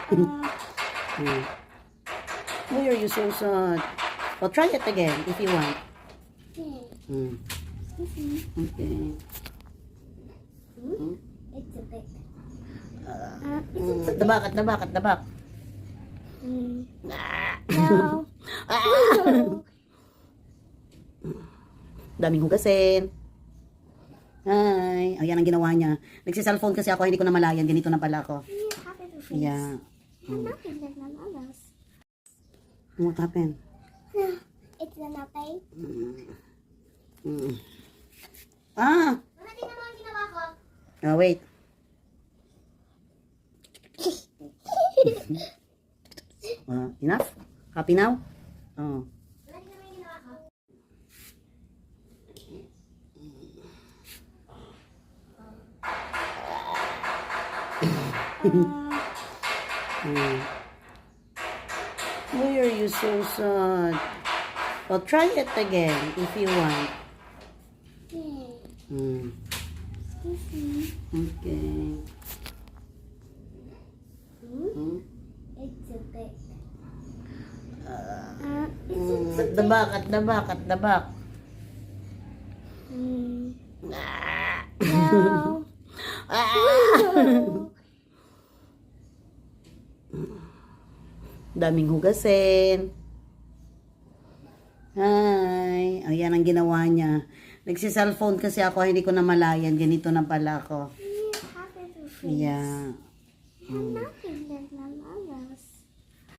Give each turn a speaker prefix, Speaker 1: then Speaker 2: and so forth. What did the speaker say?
Speaker 1: Hmm. Why are you so sad? Oh, try it again if you want. Hmm. Okay.
Speaker 2: It's a bit.
Speaker 1: At the back, at the back, at the back.
Speaker 2: No.
Speaker 1: Daming hugasin. Hi. Ayan ang ginawa niya. Nagsiselfone kasi ako, hindi ko na malayan. Ganito na pala ako. Yeah.
Speaker 2: Nothing like my mama's.
Speaker 1: What happened?
Speaker 2: It's a nappy.
Speaker 1: Ah!
Speaker 2: Mama, tingnan mo ang ginawa ko.
Speaker 1: Oh, wait. Enough? Happy now? Oh.
Speaker 2: Mama, tingnan mo yung ginawa ko.
Speaker 1: Why are you so sad? Oh, try it again if you want. Hmm. Okay.
Speaker 2: It's a bit.
Speaker 1: At the back, at the back, at the back.
Speaker 2: No.
Speaker 1: Daming hugasin. Hi. Ayan ang ginawa niya. Nagsiselfone kasi ako, hindi ko na malayan. Ganito na pala ako.
Speaker 2: Happy to face.
Speaker 1: Yeah.
Speaker 2: Nothing like my